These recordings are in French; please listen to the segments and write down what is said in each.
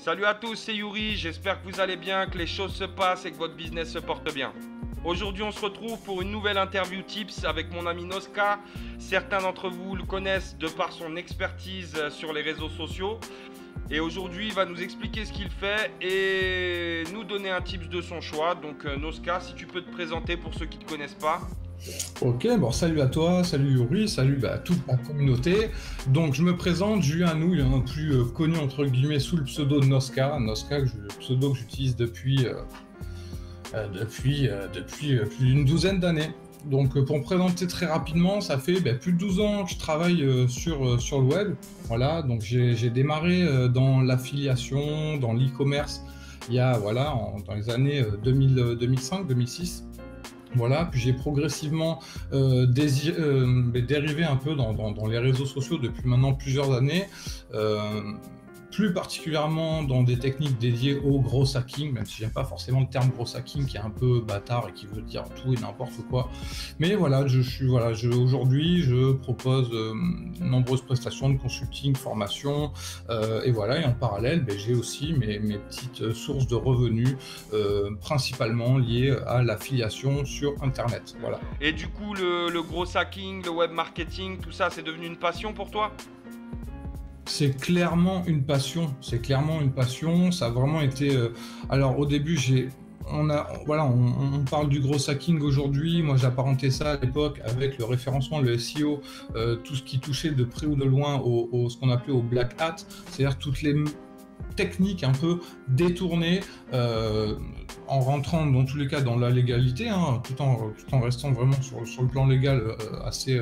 Salut à tous, c'est Yuri, j'espère que vous allez bien, que les choses se passent et que votre business se porte bien. Aujourd'hui on se retrouve pour une nouvelle interview tips avec mon ami Noska. Certains d'entre vous le connaissent de par son expertise sur les réseaux sociaux. Et aujourd'hui il va nous expliquer ce qu'il fait et nous donner un tips de son choix. Donc Noska, si tu peux te présenter pour ceux qui ne te connaissent pas. Ok, bon salut à toi, salut Yuri, salut à toute ma communauté. Donc je me présente, Julien Nouille, plus connu entre guillemets sous le pseudo de Noska. Noska, le pseudo que j'utilise depuis plus d'une douzaine d'années. Donc pour me présenter très rapidement, ça fait plus de 12 ans que je travaille sur le web. Voilà, donc j'ai démarré dans l'affiliation, dans l'e-commerce, il y a dans les années 2005-2006. Voilà, puis j'ai progressivement dérivé un peu dans les réseaux sociaux depuis maintenant plusieurs années, plus particulièrement dans des techniques dédiées au gros hacking, même si j'aime pas forcément le terme gros hacking qui est un peu bâtard et qui veut dire tout et n'importe quoi. Mais voilà, aujourd'hui je propose de nombreuses prestations de consulting, formation, et voilà, et en parallèle, j'ai aussi mes petites sources de revenus, principalement liées à l'affiliation sur Internet. Voilà. Et du coup, le gros hacking, le web marketing, tout ça, c'est devenu une passion pour toi ? C'est clairement une passion. Ça a vraiment été. Alors au début, on parle du gros hacking aujourd'hui. Moi, j'apparentais ça à l'époque avec le référencement, le SEO, tout ce qui touchait de près ou de loin ce qu'on appelait au black hat, c'est-à-dire toutes les techniques un peu détournées, en rentrant dans tous les cas dans la légalité, tout en restant vraiment sur le plan légal assez,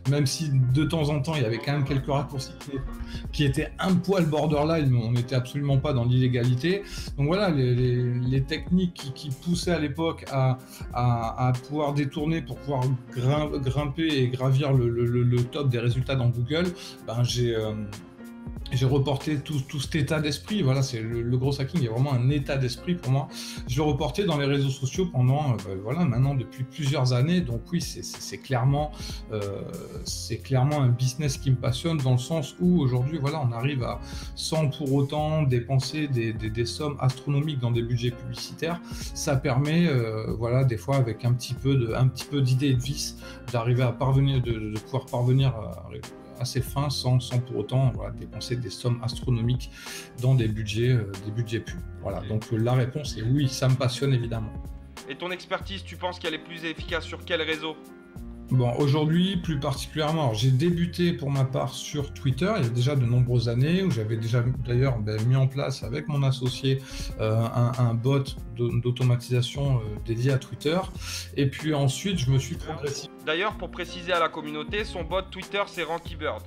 même si de temps en temps il y avait quand même quelques raccourcis qui étaient un poil borderline, mais on n'était absolument pas dans l'illégalité. Donc voilà, les techniques qui poussaient à l'époque à pouvoir détourner pour pouvoir grimper et gravir le top des résultats dans Google, j'ai reporté tout cet état d'esprit. Voilà, c'est le gros hacking est vraiment un état d'esprit pour moi. Je l'ai reporté dans les réseaux sociaux pendant, maintenant depuis plusieurs années. Donc oui, c'est clairement un business qui me passionne dans le sens où aujourd'hui, on arrive à, sans pour autant dépenser des sommes astronomiques dans des budgets publicitaires. Ça permet, des fois avec un petit peu d'idées et de vis, d'arriver à de pouvoir parvenir à ses fins sans pour autant dépenser des sommes astronomiques dans des budgets pubs. Voilà, donc la réponse est oui, ça me passionne évidemment. Et ton expertise, tu penses qu'elle est plus efficace sur quel réseau ? Bon, aujourd'hui, plus particulièrement, j'ai débuté pour ma part sur Twitter il y a déjà de nombreuses années, où j'avais déjà d'ailleurs mis en place avec mon associé un bot d'automatisation dédié à Twitter. Et puis ensuite, je me suis progressivement... D'ailleurs, pour préciser à la communauté, son bot Twitter, c'est Rankybird.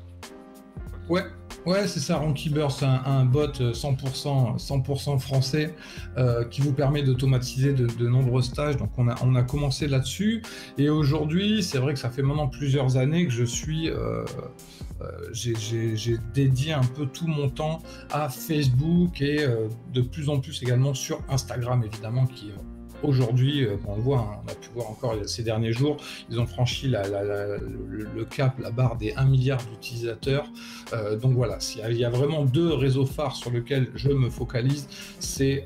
Ouais, c'est ça, Rankybird, c'est un bot 100% français qui vous permet d'automatiser de nombreuses tâches. Donc on a commencé là-dessus, et aujourd'hui, c'est vrai que ça fait maintenant plusieurs années que je suis... j'ai dédié un peu tout mon temps à Facebook et de plus en plus également sur Instagram, évidemment, qui aujourd'hui, on a pu voir encore ces derniers jours, ils ont franchi le cap, la barre des 1 milliard d'utilisateurs. Donc voilà, il y a vraiment deux réseaux phares sur lesquels je me focalise, c'est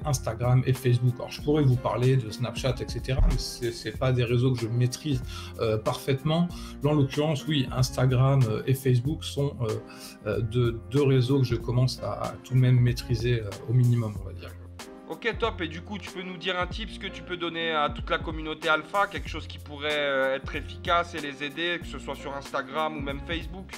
Instagram et Facebook. Alors je pourrais vous parler de Snapchat, etc., mais c'est pas des réseaux que je maîtrise parfaitement. Là, en l'occurrence, oui, Instagram et Facebook sont deux réseaux que je commence à tout de même maîtriser au minimum, on va dire. Ok, top. Et du coup, tu peux nous dire un tip que tu peux donner à toute la communauté alpha, quelque chose qui pourrait être efficace et les aider, que ce soit sur Instagram ou même Facebook ?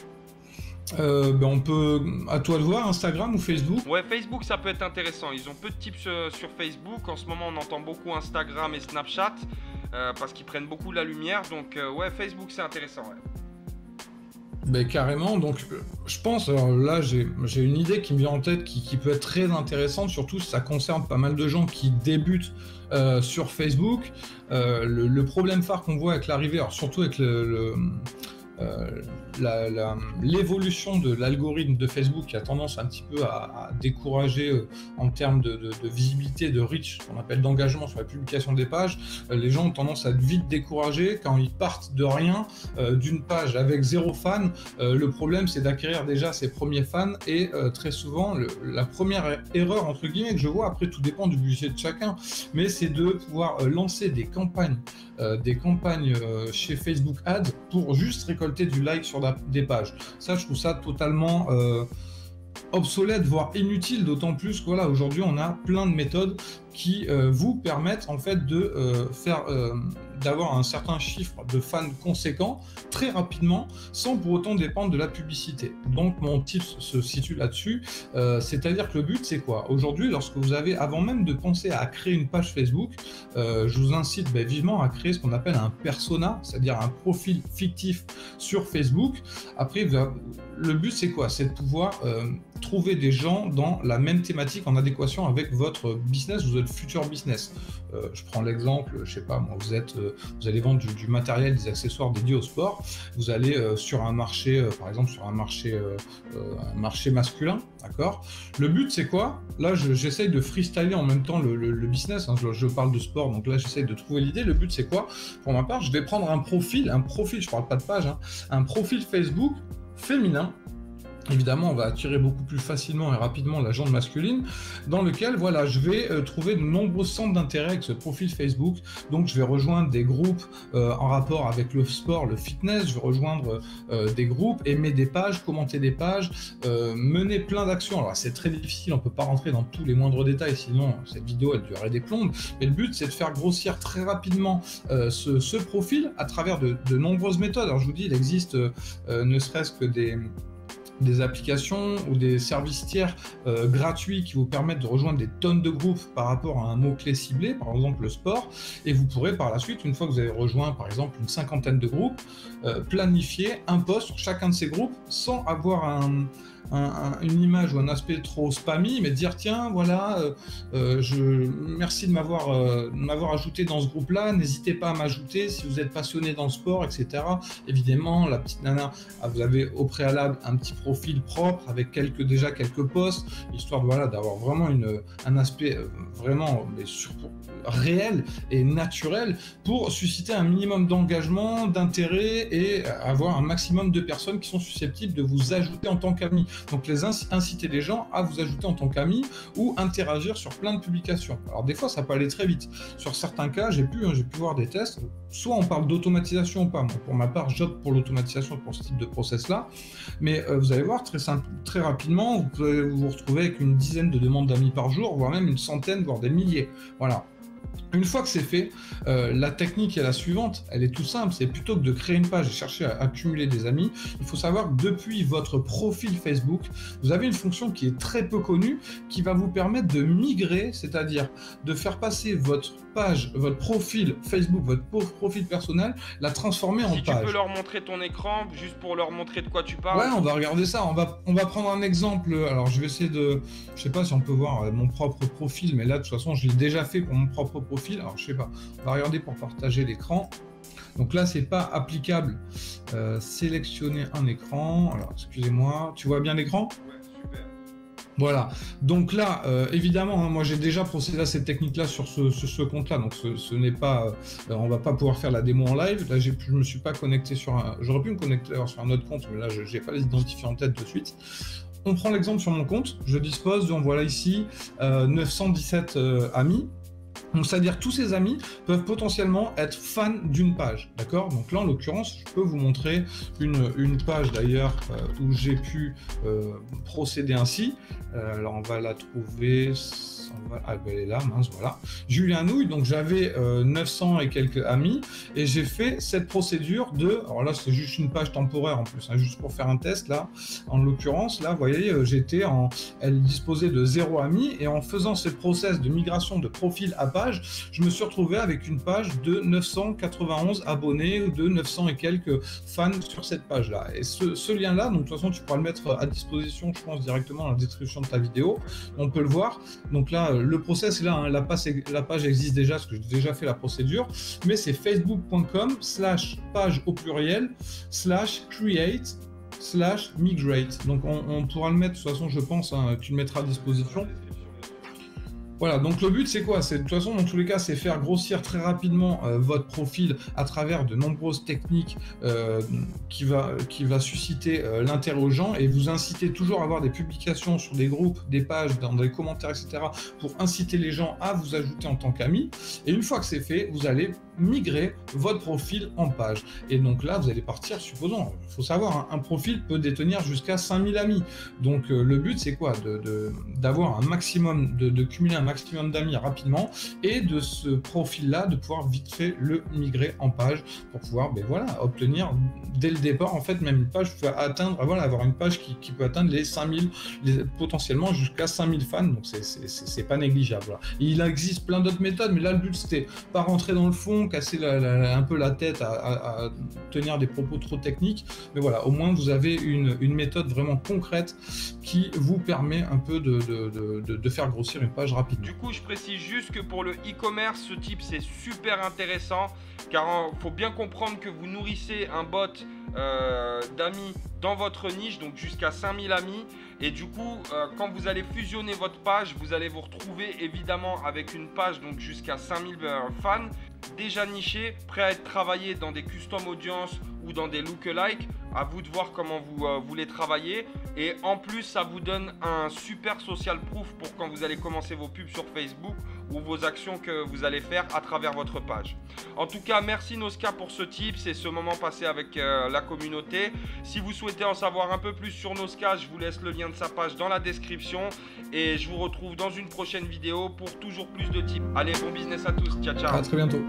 On peut, à toi de voir, Instagram ou Facebook ? Ouais, Facebook, ça peut être intéressant. Ils ont peu de tips sur Facebook. En ce moment, on entend beaucoup Instagram et Snapchat parce qu'ils prennent beaucoup la lumière. Donc, Facebook, c'est intéressant. Ouais. Carrément, donc je pense, alors là j'ai une idée qui me vient en tête qui peut être très intéressante, surtout si ça concerne pas mal de gens qui débutent sur Facebook. Le problème phare qu'on voit avec l'arrivée, alors surtout avec l'évolution de l'algorithme de Facebook qui a tendance un petit peu à décourager en termes de visibilité, de reach, qu'on appelle d'engagement sur la publication des pages. Les gens ont tendance à être vite découragés quand ils partent de rien, d'une page avec 0 fan. Le problème, c'est d'acquérir déjà ses premiers fans et très souvent, la première erreur, entre guillemets, que je vois, après tout dépend du budget de chacun, mais c'est de pouvoir lancer des campagnes chez Facebook Ads pour juste récolter du like sur des pages. Ça, je trouve ça totalement obsolète, voire inutile, d'autant plus que voilà, aujourd'hui on a plein de méthodes qui vous permettent en fait de d'avoir un certain chiffre de fans conséquent très rapidement sans pour autant dépendre de la publicité. Donc mon tips se situe là-dessus, c'est-à-dire que le but c'est quoi? Aujourd'hui, lorsque vous avez, avant même de penser à créer une page Facebook, je vous incite vivement à créer ce qu'on appelle un persona, c'est-à-dire un profil fictif sur Facebook. Après, le but c'est quoi? C'est de pouvoir trouver des gens dans la même thématique en adéquation avec votre business, votre futur business. Je prends l'exemple, je sais pas moi, vous allez vendre du matériel, des accessoires dédiés au sport, vous allez sur un marché, par exemple sur un marché masculin, d'accord? Le but c'est quoi? Là j'essaye de freestyler en même temps le business, hein, je parle de sport, donc là j'essaye de trouver l'idée. Le but c'est quoi? Pour ma part, je vais prendre un profil, je parle pas de page, hein, un profil Facebook féminin. Évidemment, on va attirer beaucoup plus facilement et rapidement la gente masculine, dans lequel, voilà, je vais trouver de nombreux centres d'intérêt avec ce profil Facebook. Donc, je vais rejoindre des groupes en rapport avec le sport, le fitness. Je vais rejoindre des groupes, aimer des pages, commenter des pages, mener plein d'actions. Alors, c'est très difficile, on peut pas rentrer dans tous les moindres détails, sinon cette vidéo, elle durerait des plombes. Mais le but, c'est de faire grossir très rapidement ce profil à travers de nombreuses méthodes. Alors, je vous dis, il existe ne serait-ce que des applications ou des services tiers gratuits qui vous permettent de rejoindre des tonnes de groupes par rapport à un mot-clé ciblé, par exemple le sport, et vous pourrez par la suite, une fois que vous avez rejoint par exemple une cinquantaine de groupes, planifier un post sur chacun de ces groupes sans avoir une image ou un aspect trop spammy, mais dire tiens voilà, merci de m'avoir ajouté dans ce groupe-là, n'hésitez pas à m'ajouter si vous êtes passionné dans le sport, etc. Évidemment, la petite nana, vous avez au préalable un petit profil propre avec déjà quelques posts, histoire de, voilà, d'avoir vraiment un aspect vraiment réel et naturel pour susciter un minimum d'engagement, d'intérêt et avoir un maximum de personnes qui sont susceptibles de vous ajouter en tant qu'amis. Donc inciter les gens à vous ajouter en tant qu'amis ou interagir sur plein de publications. Alors des fois ça peut aller très vite. Sur certains cas, j'ai pu voir des tests, soit on parle d'automatisation ou pas. Moi, pour ma part, j'opte pour l'automatisation pour ce type de process-là. Mais vous allez voir très rapidement, vous pouvez vous retrouver avec une dizaine de demandes d'amis par jour, voire même une centaine, voire des milliers. Voilà. Une fois que c'est fait, la technique est la suivante, elle est tout simple, c'est plutôt que de créer une page et chercher à accumuler des amis, il faut savoir que depuis votre profil Facebook, vous avez une fonction qui est très peu connue, qui va vous permettre de migrer, c'est-à-dire de faire passer votre page, votre profil Facebook, votre profil personnel, la transformer en page. Si tu peux leur montrer ton écran, juste pour leur montrer de quoi tu parles. Ouais, on va regarder ça, on va prendre un exemple, alors je vais essayer je sais pas si on peut voir mon propre profil, mais là de toute façon je l'ai déjà fait pour mon propre profil, alors je sais pas, on va regarder pour partager l'écran. Donc là c'est pas applicable, sélectionner un écran, alors excusez-moi, tu vois bien l'écran? Voilà, donc là, évidemment, hein, moi j'ai déjà procédé à cette technique-là sur ce compte-là, donc ce n'est pas, on va pas pouvoir faire la démo en live. Là, je me suis pas connecté j'aurais pu me connecter sur un autre compte, mais là, j'ai pas les identifiés en tête de suite. On prend l'exemple sur mon compte, je dispose, donc voilà ici, 917 amis. Donc, c'est-à-dire tous ces amis peuvent potentiellement être fans d'une page, d'accord? Donc là, en l'occurrence, je peux vous montrer une page d'ailleurs où j'ai pu procéder ainsi. Alors, on va la trouver. Elle est là, mince, voilà. Julien Nouille, donc j'avais 900 et quelques amis et j'ai fait cette procédure alors là c'est juste une page temporaire en plus, hein, juste pour faire un test là. En l'occurrence, là, vous voyez, elle disposait de 0 amis et en faisant ce process de migration de profil à page, je me suis retrouvé avec une page de 991 abonnés ou de 900 et quelques fans sur cette page là. Et ce lien là, donc de toute façon tu pourras le mettre à disposition, je pense, directement dans la description de ta vidéo. On peut le voir. Donc là, voilà, le process est là, hein, la page existe déjà, parce que j'ai déjà fait la procédure, mais c'est facebook.com/page au pluriel /create/migrate. Donc on pourra le mettre, de toute façon, je pense, hein, tu le mettras à disposition. Voilà, donc le but c'est quoi? C'est de toute façon, dans tous les cas, c'est faire grossir très rapidement votre profil à travers de nombreuses techniques qui va susciter l'intérêt aux gens et vous inciter toujours à avoir des publications sur des groupes, des pages, dans des commentaires, etc. pour inciter les gens à vous ajouter en tant qu'amis. Et une fois que c'est fait, vous allez migrer votre profil en page. Et donc là, vous allez partir, supposons, il faut savoir, hein, un profil peut détenir jusqu'à 5000 amis. Donc le but c'est quoi? D'avoir un maximum, de cumuler un maximum d'amis rapidement et de ce profil-là, de pouvoir vite fait le migrer en page pour pouvoir voilà, obtenir dès le départ, en fait, même une page peut atteindre, voilà, avoir une page qui peut atteindre les 5000, potentiellement jusqu'à 5000 fans, donc c'est pas négligeable. Voilà. Il existe plein d'autres méthodes, mais là le but c'était pas rentrer dans le fond, casser un peu la tête à tenir des propos trop techniques, mais voilà, au moins vous avez une méthode vraiment concrète qui vous permet un peu de faire grossir une page rapidement. Du coup, je précise juste que pour le e-commerce, ce type c'est super intéressant, car il faut bien comprendre que vous nourrissez un bot d'amis dans votre niche, donc jusqu'à 5000 amis, et du coup quand vous allez fusionner votre page, vous allez vous retrouver évidemment avec une page donc jusqu'à 5000 fans déjà nichés, prêts à être travaillés dans des custom audience ou dans des lookalike. À vous de voir comment vous voulez travailler, et en plus ça vous donne un super social proof pour quand vous allez commencer vos pubs sur Facebook ou vos actions que vous allez faire à travers votre page. En tout cas, merci Noska pour ce tip, c'est ce moment passé avec la communauté. Si vous souhaitez en savoir un peu plus sur Noska, je vous laisse le lien de sa page dans la description et je vous retrouve dans une prochaine vidéo pour toujours plus de tips. Allez, bon business à tous, ciao ciao. À très bientôt.